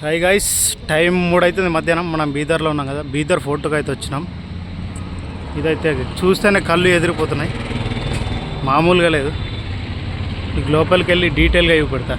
Hi guys, time 3 అవుతుంది మధ్యాహ్నం. మనం బీదర్లో ఉన్నాం కదా, బీదర్ ఫోర్ట్కి అయితే వచ్చినాం. ఇదైతే చూస్తేనే కళ్ళు ఎదిరిపోతున్నాయి, మామూలుగా లేదు. మీకు లోపలికి వెళ్ళి డీటెయిల్గా చూపెడతా.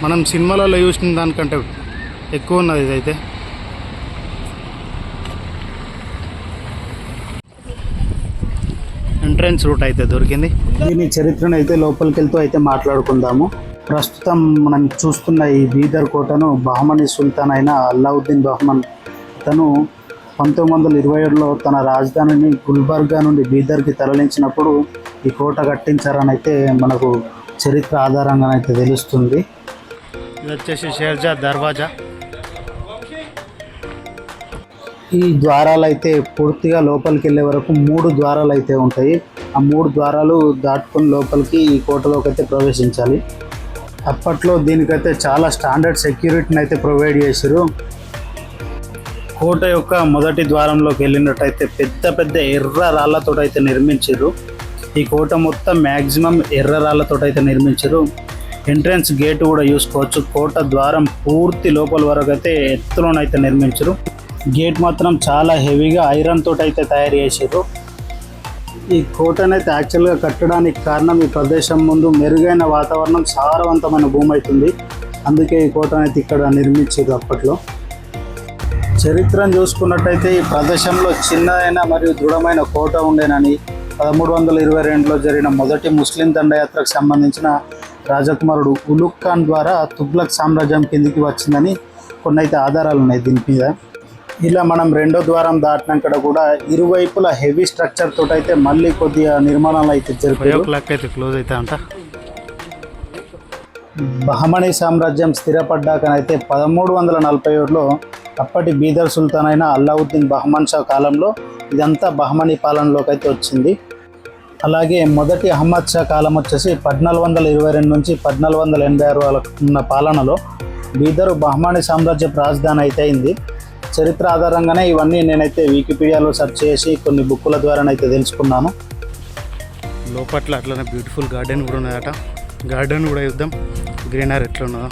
మనం సినిమాలలో చూసిన దానికంటే ఎక్కువ ఉన్నది ఇదైతే. ఎంట్రన్స్ రూట్ అయితే దొరికింది. దీని చరిత్రను అయితే లోపలికి వెళ్తూ అయితే మాట్లాడుకుందాము. ప్రస్తుతం మనం చూస్తున్న ఈ బీదర్ కోటను బహమనీ సుల్తాన్ అయిన అల్లావుద్దీన్ బహమన్ తను 1927లో తన రాజధానిని గుల్బర్గా నుండి బీదర్కి తరలించినప్పుడు ఈ కోట కట్టించారని అయితే మనకు చరిత్ర ఆధారంగా అయితే తెలుస్తుంది. ఇది వచ్చేసి షేర్జా దర్వాజా. ఈ ద్వారాలు అయితే పూర్తిగా లోపలికి వెళ్ళే వరకు 3 ద్వారాలు అయితే ఉంటాయి. ఆ 3 ద్వారాలు దాటుకుని లోపలికి ఈ కోటలోకి అయితే ప్రవేశించాలి. అప్పట్లో దీనికైతే చాలా స్టాండర్డ్ సెక్యూరిటీని అయితే ప్రొవైడ్ చేశారు. కోట యొక్క మొదటి ద్వారంలోకి వెళ్ళినట్టయితే పెద్ద పెద్ద ఎర్ర రాళ్లతో అయితే నిర్మించారు. ఈ కోట మొత్తం మ్యాక్సిమం ఎర్ర రాళ్లతో అయితే నిర్మించారు. ఎంట్రన్స్ గేట్ కూడా చూసుకోవచ్చు. కోట ద్వారం పూర్తి లోపల వరకు అయితే ఎత్తులోనైతే నిర్మించారు. గేట్ మాత్రం చాలా హెవీగా ఐరన్ తోటి అయితే తయారు చేశారు. ఈ కోటనైతే యాక్చువల్గా కట్టడానికి కారణం ఈ ప్రదేశం ముందు మెరుగైన వాతావరణం, సారవంతమైన భూమి అవుతుంది. అందుకే ఈ కోటనైతే ఇక్కడ నిర్మించారు అప్పట్లో. చరిత్రను చూసుకున్నట్టయితే ఈ ప్రదేశంలో చిన్నదైన మరియు దృఢమైన కోట ఉండేనని 1322లో జరిగిన మొదటి ముస్లిం దండయాత్రకు సంబంధించిన రాజకుమారుడు ఉలుగ్ ఖాన్ ద్వారా తుగ్లక్ సామ్రాజ్యం కిందికి వచ్చిందని కొన్ని అయితే ఆధారాలు ఉన్నాయి దీని మీద. ఇలా మనం రెండో ద్వారం దాటినాక కూడా ఇరువైపులా హెవీ స్ట్రక్చర్ తోటి అయితే మళ్ళీ కొద్దిగా నిర్మాణాలు అయితే జరిపారు. క్లోజ్ అయితే అంట. బహమనీ సామ్రాజ్యం స్థిరపడ్డాకనైతే 1347లో అప్పటి బీదర్ సుల్తాన్ అయిన అల్లావుద్దీన్ బహమన్ షా కాలంలో ఇదంతా బహమనీ పాలనలోకి అయితే వచ్చింది. అలాగే మొదటి అహ్మద్ షా కాలం వచ్చేసి 1422 నుంచి 1486 వరకు ఉన్న పాలనలో బీదర్ బహమనీ సామ్రాజ్య రాజధాని అయితే అయింది. చరిత్ర ఆధారంగానే ఇవన్నీ నేనైతే వికీపీడియాలో సెర్చ్ చేసి కొన్ని బుక్కుల ద్వారానైతే తెలుసుకున్నాను. లోపట్ల అట్లనే బ్యూటిఫుల్ గార్డెన్ కూడా ఉన్నదట. గార్డెన్ కూడా చూద్దాం, గ్రీనరీ ఎట్లా ఉన్నదో.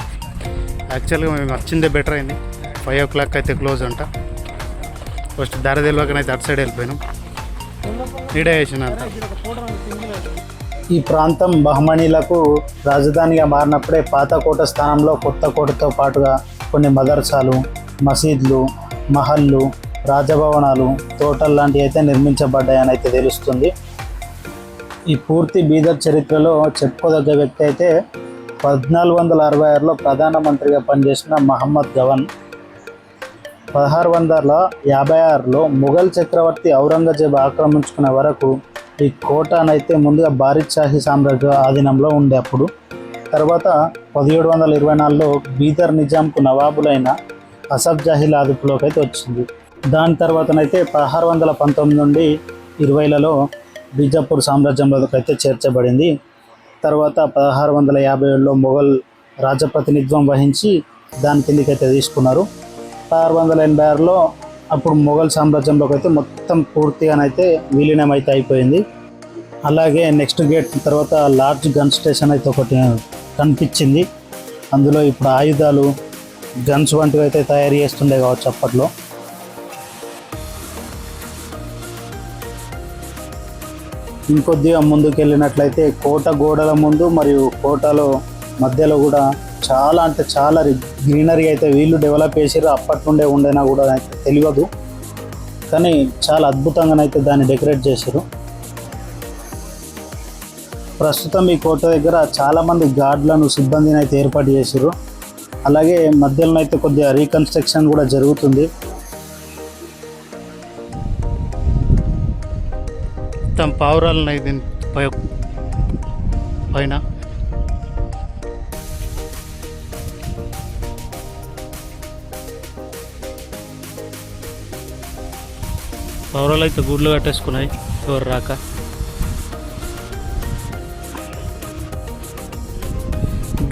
యాక్చువల్గా మేము వచ్చిందే బెటర్ అయింది. 5 o'clock అయితే క్లోజ్ అంట. ఫస్ట్ దారి తెలియకనైతే అటు సైడ్ వెళ్ళిపోయినాం. నీడే వేసిన అంత. ఈ ప్రాంతం బహమనీలకు రాజధానిగా మారినప్పుడే పాత కోట స్థానంలో కొత్త కోటతో పాటుగా కొన్ని మదర్సాలు, మసీద్లు, మహల్లు, రాజభవనాలు, తోటలు లాంటివి అయితే నిర్మించబడ్డాయని అయితే తెలుస్తుంది. ఈ పూర్తి బీదర్ చరిత్రలో చెప్పుకోదగ్గ వ్యక్తి అయితే 1466లో ప్రధానమంత్రిగా పనిచేసిన మహమ్మద్ గవన్. 1656లో ముఘల్ చక్రవర్తి ఔరంగజేబ్ ఆక్రమించుకునే వరకు ఈ కోట అయితే ముందుగా బారిద్ షాహీ సామ్రాజ్య ఆధీనంలో ఉండే. అప్పుడు తర్వాత 1724లో బీదర్ నిజాంకు నవాబులైన అసఫ్ జహీల అదుపులోకి అయితే వచ్చింది. దాని తర్వాతనైతే 1619 నుండి 20లలో బీజాపూర్ సామ్రాజ్యంలోకి అయితే చేర్చబడింది. తర్వాత 1657లో మొఘల్ రాజప్రతినిధిత్వం వహించి దాని కిందికి అయితే తీసుకున్నారు. 1686లో అప్పుడు మొఘల్ సామ్రాజ్యంలోకి అయితే మొత్తం పూర్తిగానైతే విలీనం అయితే అయిపోయింది. అలాగే నెక్స్ట్ గేట్ తర్వాత లార్జ్ గన్ స్టేషన్ అయితే ఒకటి కనిపించింది. అందులో ఇప్పుడు ఆయుధాలు, గన్స్ వంటివి అయితే తయారు చేస్తుండే కావచ్చు అప్పట్లో. ఇంకొద్దిగా ముందుకు వెళ్ళినట్లయితే కోట గోడల ముందు మరియు కోటలో మధ్యలో కూడా చాలా అంటే చాలా గ్రీనరీ అయితే వీళ్ళు డెవలప్ చేసారు. అప్పటి నుండే ఉండేనా కూడా అయితే తెలియదు, కానీ చాలా అద్భుతంగానైతే దాన్ని డెకరేట్ చేశారు. ప్రస్తుతం ఈ కోట దగ్గర చాలామంది గార్డులను, సిబ్బందిని అయితే ఏర్పాటు చేశారు. అలాగే మధ్యలో అయితే కొద్దిగా రీకన్స్ట్రక్షన్ కూడా జరుగుతుంది. మొత్తం పావురాలు ఉన్నాయి దీని పైన. పావురాలు అయితే గూడ్లు కట్టేసుకున్నాయి ఎవరు రాక.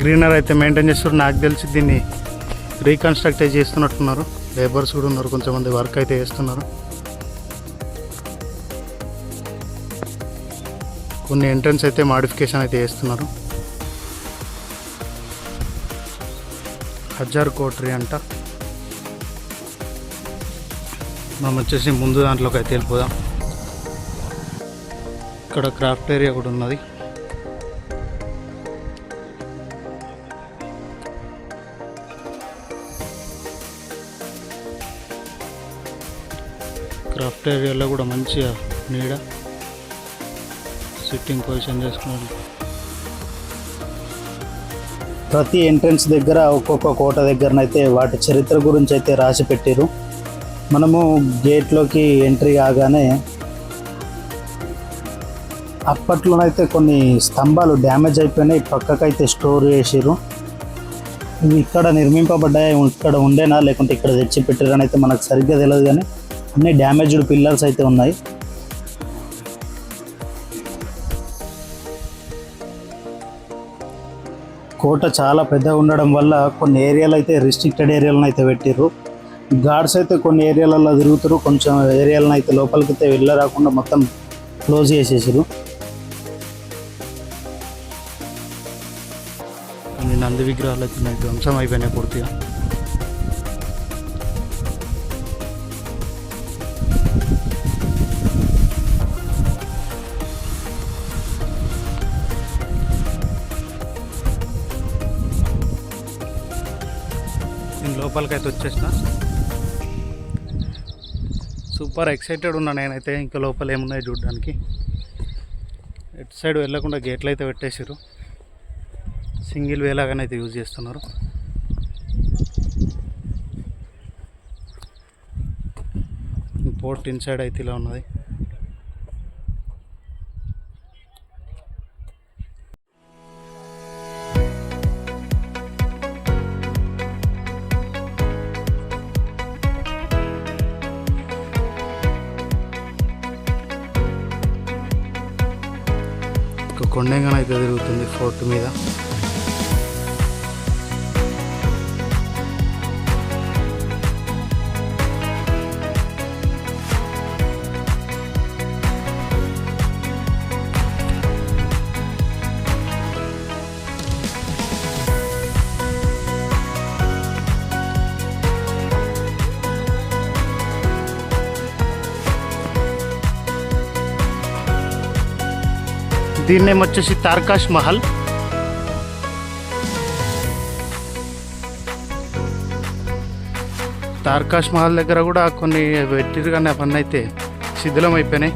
గ్రీనరీ అయితే మెయింటైన్ చేస్తారు. నాకు తెలిసి దీన్ని రీకన్స్ట్రక్ట్ చేస్తున్నట్టున్నారు. లేబర్స్ కూడా ఉన్నారు, కొంతమంది వర్క్ అయితే చేస్తున్నారు. కొన్ని ఎంట్రన్స్ అయితే మాడిఫికేషన్ అయితే చేస్తున్నారు. హజార్ కోటరీ అంట. మనం వచ్చేసి ముందు దాంట్లోకి అయితే వెళ్ళిపోదాం. ఇక్కడ క్రాఫ్ట్ ఏరియా కూడా ఉన్నది. క్రాఫ్ట్ ఏరియాలో కూడా మంచిగా నీడ సిట్టింగ్ పొజిషన్ చేసుకున్నాడు. ప్రతి ఎంట్రన్స్ దగ్గర ఒక్కొక్క కోట దగ్గరనైతే వాటి చరిత్ర గురించి అయితే రాసి పెట్టారు. మనము గేట్లోకి ఎంట్రీ కాగానే అప్పట్లోనైతే కొన్ని స్తంభాలు డ్యామేజ్ అయిపోయినాయి, పక్కకైతే స్టోర్ చేసారు. ఇవి ఇక్కడ నిర్మింపబడ్డాయి, ఇక్కడ ఉండేనా లేకుంటే ఇక్కడ తెచ్చి పెట్టారని అయితే మనకు సరిగ్గా తెలియదు, కానీ అన్ని డ్యామేజ్డ్ పిల్లర్స్ అయితే ఉన్నాయి. కోట చాలా పెద్దగా ఉండడం వల్ల కొన్ని ఏరియాలు అయితే రిస్ట్రిక్టెడ్ ఏరియాలను అయితే పెట్టారు. గార్డ్స్ అయితే కొన్ని ఏరియాలలో తిరుగుతారు, కొంచెం ఏరియాలను అయితే లోపలికి అయితే వెళ్ళరాకుండా మొత్తం క్లోజ్ చేసేసారు. కొన్ని నంది విగ్రహాలు అయితే ధ్వంసం అయిపోయినాయి పూర్తిగా. నేను లోపలికి అయితే వచ్చేసిన. సూపర్ ఎక్సైటెడ్ ఉన్నా నేనైతే. ఇంకా లోపల ఏమున్నాయి చూడడానికి. ఎటు సైడ్ వెళ్ళకుండా గేట్లు అయితే పెట్టేసారు. సింగిల్ వే లాగానే అయితే యూజ్ చేస్తున్నారు. పోర్ట్ ఇన్సైడ్ అయితే ఇలా ఉన్నది. కొండంగా అయితే తిరుగుతుంది ఫోర్ట్ మీద. దీని నేమ్ వచ్చేసి తార్కాష్ మహల్. తార్కాష్ మహల్ దగ్గర కూడా కొన్ని పెట్టిరు, కానీ అవన్నీ అయితే శిథిలం అయిపోయినాయి.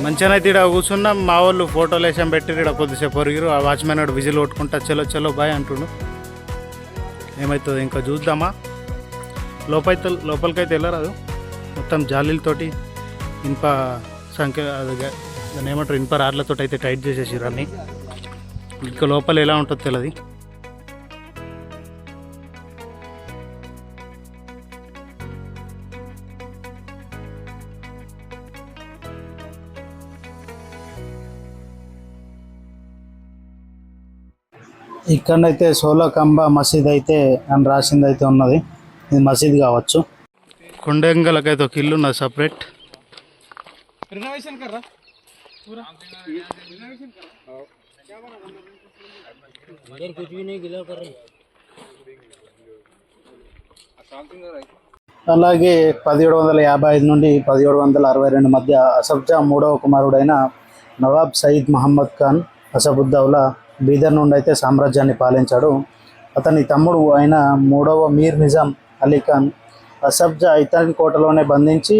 మంచిగా అయితే ఇక్కడ కూర్చున్నాం. మా వాళ్ళు ఫోటోలు వేసాం పెట్టి ఇక్కడ కొద్దిసేపు పొరిగిరు. ఆ వాచ్మెన్ వాడు విజిల్ కొట్టుకుంటా చలో చలో బాయ్ అంటుండు. ఏమవుతుందో ఇంకా చూద్దామా. లోపలికైతే వెళ్ళరాదు. మొత్తం జాలీలతోటి ఇనుప సంఖ్య దాన్ని ఏమంటారు, ఇనుప రాడ్లతో అయితే టైట్ చేసేసారు అన్నీ. ఇంకా లోపల ఎలా ఉంటుందో తెలియదు. ఇక్కడైతే సోలకంబ మసీద్ అయితే అని రాసింది అయితే ఉన్నది. ఇది మసీద్ కావచ్చు. కొండంగలకైతే ఒక ఇల్లు ఉన్నది సపరేట్. అలాగే 1755 నుండి 1762 మధ్య అసఫ్జా మూడవ కుమారుడైన నవాబ్ సయీద్ మహమ్మద్ ఖాన్ అసఫుద్దౌలా బీదర్ నుండి అయితే సామ్రాజ్యాన్ని పాలించాడు. అతని తమ్ముడు అయిన మూడవ మీర్ నిజాం అలీ ఖాన్ అసఫ్జా ఇతని కోటలోనే బంధించి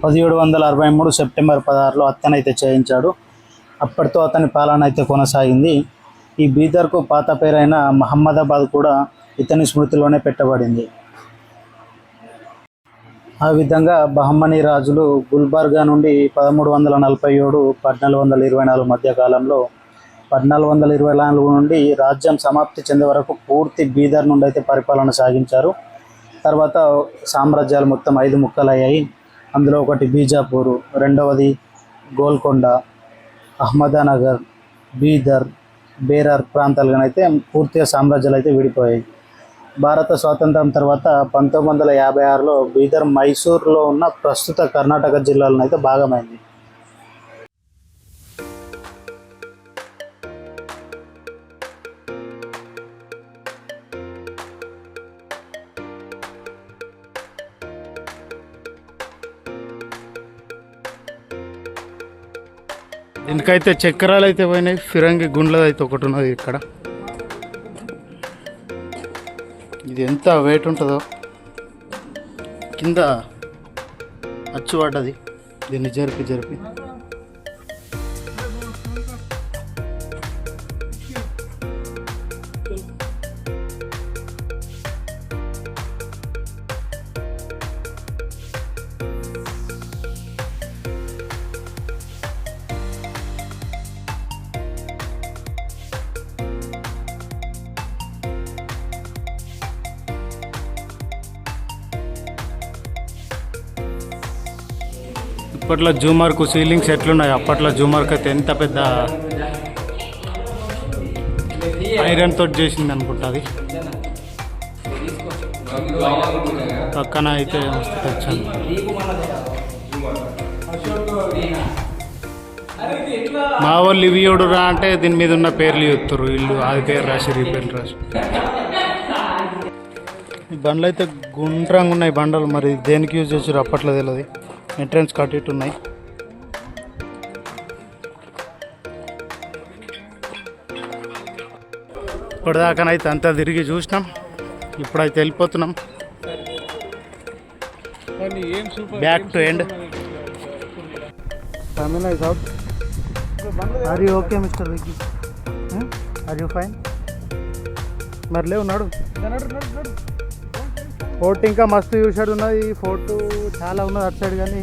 1763 సెప్టెంబర్ 16 హత్యనైతే చేయించాడు. అప్పటితో అతని పాలన అయితే కొనసాగింది. ఈ బీదర్కు పాత పేరైన మహమ్మదాబాద్ కూడా ఇతని స్మృతిలోనే పెట్టబడింది. ఆ విధంగా బహమనీ రాజులు గుల్బర్గా నుండి 1347 1424 మధ్య కాలంలో 1424 నుండి రాజ్యం సమాప్తి చెందే వరకు పూర్తి బీదర్ నుండి అయితే పరిపాలన సాగించారు. తర్వాత సామ్రాజ్యాలు మొత్తం 5 ముక్కలయ్యాయి. అందులో ఒకటి బీజాపూరు, రెండవది గోల్కొండ, అహ్మదానగర్, బీదర్, బేరర్ ప్రాంతాలుగానైతే పూర్తిగా సామ్రాజ్యాలు అయితే విడిపోయాయి. భారత స్వాతంత్రం తర్వాత 1956లో బీదర్ మైసూర్లో ఉన్న ప్రస్తుత కర్ణాటక జిల్లాలను అయితే భాగమైంది. దీనికైతే చక్రాలు అయితే పోయినాయి. ఫిరంగి గుండ్లది అయితే ఒకటి ఉన్నది ఇక్కడ. ఇది ఎంత వెయిట్ ఉంటుందో కింద అచ్చు పడ్డది. దీన్ని జరిపి ఇప్పట్లో జూమర్కు సీలింగ్స్ ఎట్లున్నాయి, అప్పట్లో జూమర్కి అయితే ఎంత పెద్ద ఐరన్ తోటి చేసింది అనుకుంటుంది. పక్కన అయితే మస్తు తెచ్చాను. మా వాళ్ళు ఇవి ఎవడురా అంటే దీని మీద ఉన్న పేర్లు చెప్తారు. వీళ్ళు అది పేరు రాసి ఈ పేర్లు రాసి. ఈ బండ్లు అయితే గుండ్రంగా ఉన్నాయి బండలు. మరి దేనికి యూజ్ చేసారు అప్పట్లో తెలియదు. ఎంట్రన్స్ కట్టి ఉన్నాయి. ఇప్పటిదాకానైతే అంతా తిరిగి చూసినాం. ఇప్పుడైతే వెళ్ళిపోతున్నాం back to end. Are you okay mister Vicky? Are you fine? మరి లేవు నాడు. ఫోర్ట్ ఇంకా మస్తు చూసాడు ఉన్నది. ఫోర్ట్ చాలా ఉన్నది అటు సైడ్, కానీ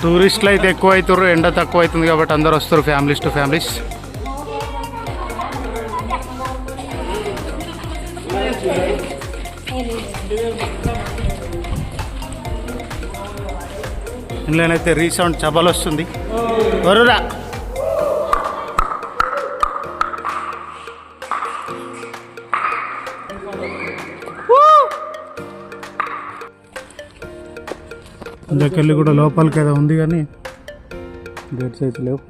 టూరిస్టులు అయితే ఎక్కువ అవుతారు. ఎండ తక్కువ అవుతుంది కాబట్టి అందరు వస్తారు ఫ్యామిలీస్ టు ఫ్యామిలీస్. ఇందులోనైతే రీసౌండ్ చబల్ వస్తుంది. వరురా ఇందుకెళ్ళి కూడా లోపలికి ఏదో ఉంది, కానీ గేట్స్ అయితే లేవు.